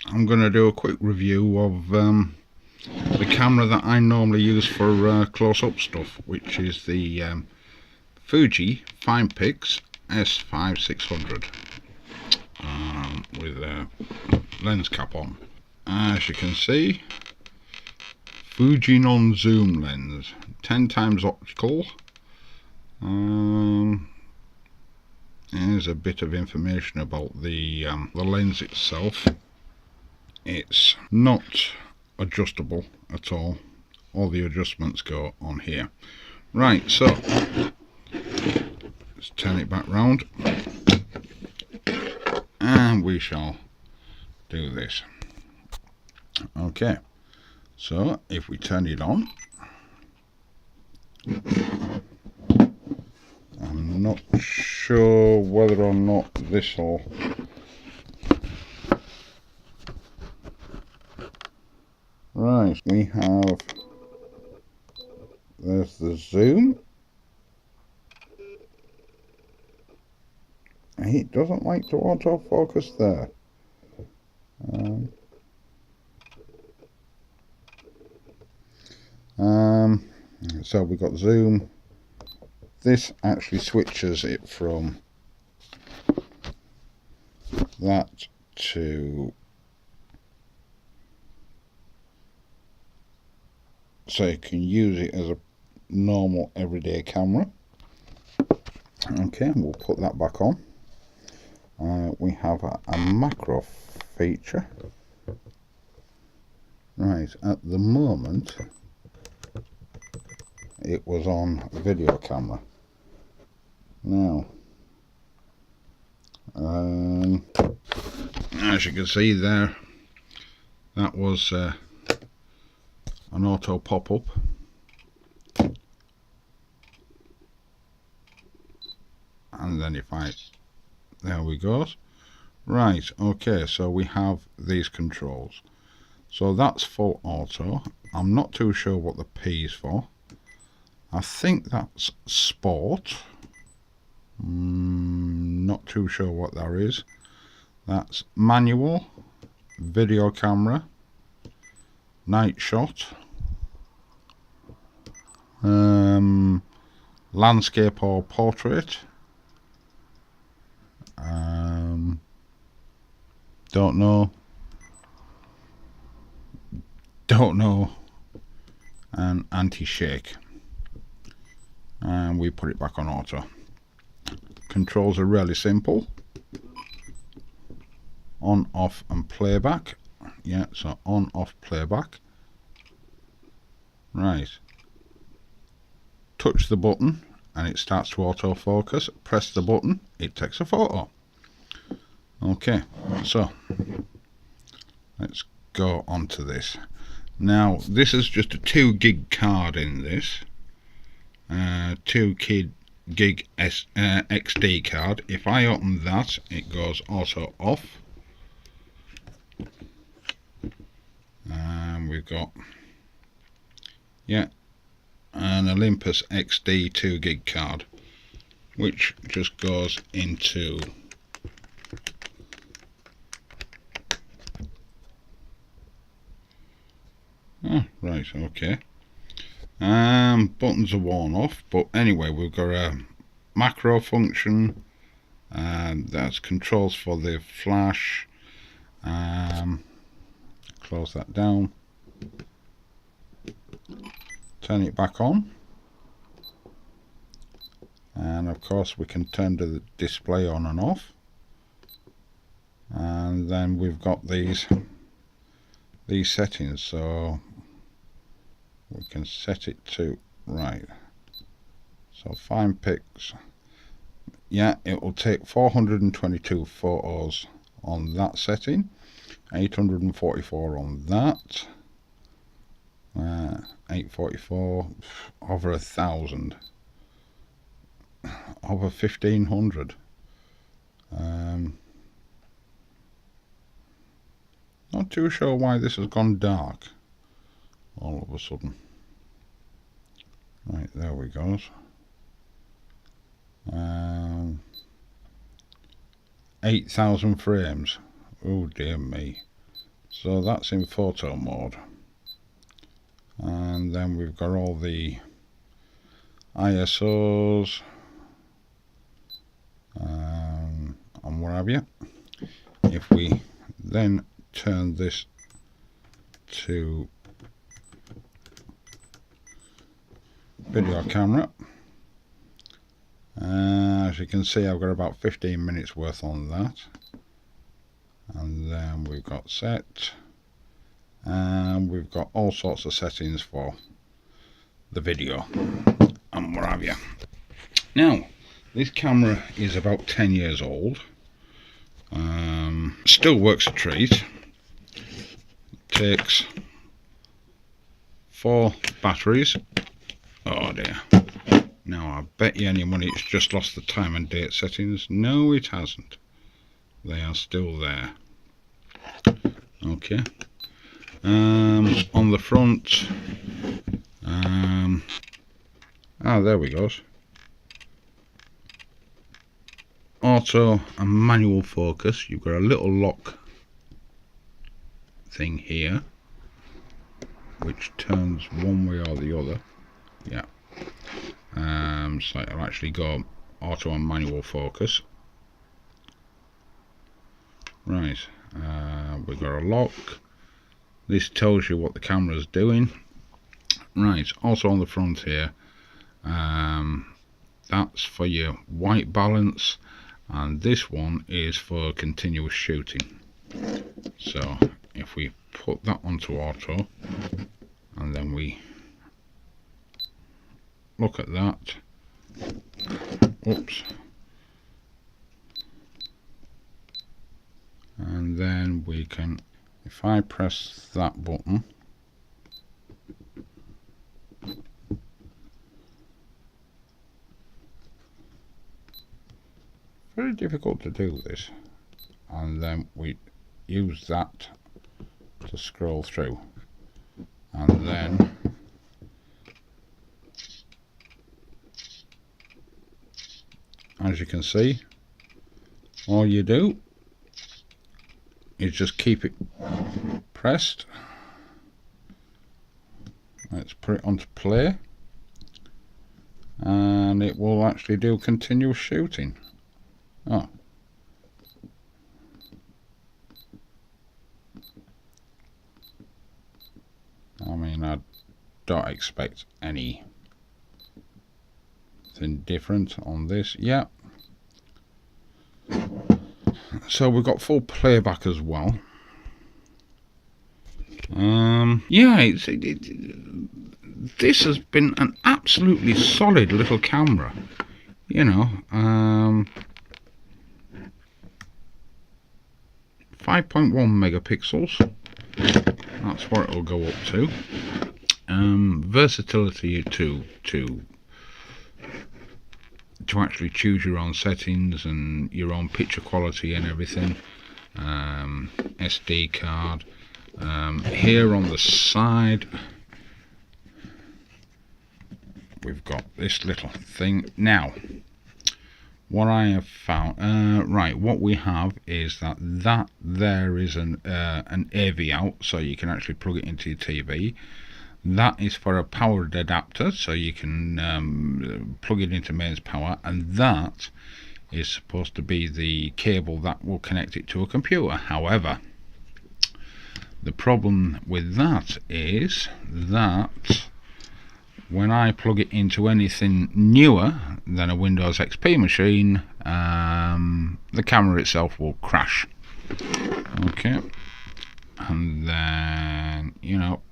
I'm going to do a quick review of the camera that I normally use for close-up stuff, which is the Fuji FinePix S5600 with a lens cap on. As you can see, Fuji non-zoom lens, 10 times optical. Here's a bit of information about the lens itself. It's not adjustable at all. All the adjustments go on here. Right, so let's turn it back round and we shall do this. Okay, so if we turn it on, I'm not sure whether or not this will right, we have, there's the zoom. It doesn't like to autofocus there. So we've got zoom. This actually switches it from that to, so you can use it as a normal everyday camera. Okay, we'll put that back on. We have a macro feature. Right, at the moment it was on video camera. Now, as you can see there, that was an auto pop-up. And then if I, there we go. Right, okay, so we have these controls. So that's full auto. I'm not too sure what the P is for. I think that's sport. Not too sure what that is. That's manual, video camera, night shot, landscape or portrait. Don't know, and anti-shake. And we put it back on auto. Controls are really simple. On, off and playback. Yeah, so on, off, playback. Right. Touch the button and it starts to autofocus. Press the button, it takes a photo. Okay, so let's go on to this. Now, this is just a 2 gig card in this. 2 gig XD card. If I open that, it goes auto off. And we've got, yeah, an Olympus XD 2 gig card, which just goes into right, okay. Buttons are worn off, but anyway, we've got a macro function, and that's controls for the flash. Close that down, turn it back on, and of course we can turn the display on and off. And then we've got these settings, so we can set it to, right, so FinePix, yeah, it will take 422 photos on that setting, 844 on that, 844, over 1,000, over 1,500. Not too sure why this has gone dark all of a sudden. Right, there we go. 8,000 frames. Oh dear me. So that's in photo mode, and then we've got all the ISOs and what have you. If we then turn this to video camera, as you can see, I've got about 15 minutes worth on that, and then we've got set, and we've got all sorts of settings for the video and what have you. Now, this camera is about 10 years old, still works a treat. Takes 4 batteries. Oh dear. Now I bet you any money it's just lost the time and date settings. No, it hasn't. They are still there. Okay. On the front, there we go. Auto and manual focus. You've got a little lock thing here which turns one way or the other. Yeah. So it'll actually go auto and manual focus. Right. We've got a lock. This tells you what the camera's doing. Right. Also on the front here, that's for your white balance, and this one is for continuous shooting. So if we put that onto auto and then we look at that, oops, and then we can, if I press that button, very difficult to do this, and then we use that to scroll through, and then as you can see, all you do is just keep it pressed. Let's put it onto play, and it will actually do continuous shooting. Oh, I mean, I don't expect anything different on this. Yeah. So we've got full playback as well. Yeah, this has been an absolutely solid little camera. You know, 5.1 megapixels. That's what it'll go up to. Versatility to actually choose your own settings and your own picture quality and everything. SD card. Here on the side, we've got this little thing. Now, what I have found, right, what we have is that there is an AV out, so you can actually plug it into your TV. That is for a powered adapter, so you can plug it into mains power, and that is supposed to be the cable that will connect it to a computer. However, the problem with that is that when I plug it into anything newer than a Windows XP machine, the camera itself will crash. Okay, and then, you know,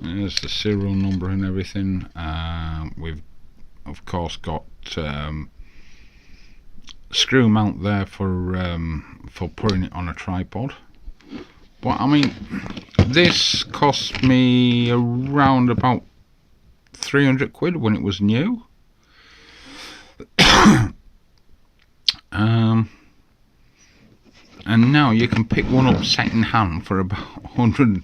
there's the serial number and everything. We've of course got screw mount there for putting it on a tripod. But I mean, this cost me around about 300 quid when it was new. And now you can pick one up second hand for about 100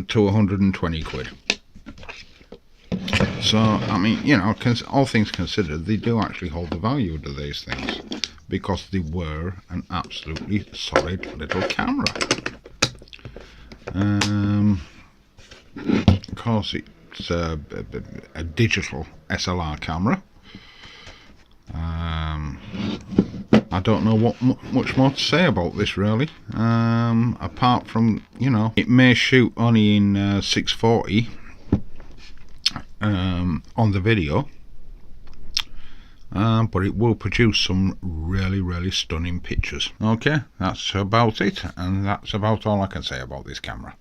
to 120 quid. So I mean, you know, all things considered, they do actually hold the value to these things, because they were an absolutely solid little camera. Of course, it's a digital SLR camera. I don't know what much more to say about this, really, apart from, you know, it may shoot only in 640 on the video, but it will produce some really stunning pictures. Okay, that's about it, and that's about all I can say about this camera.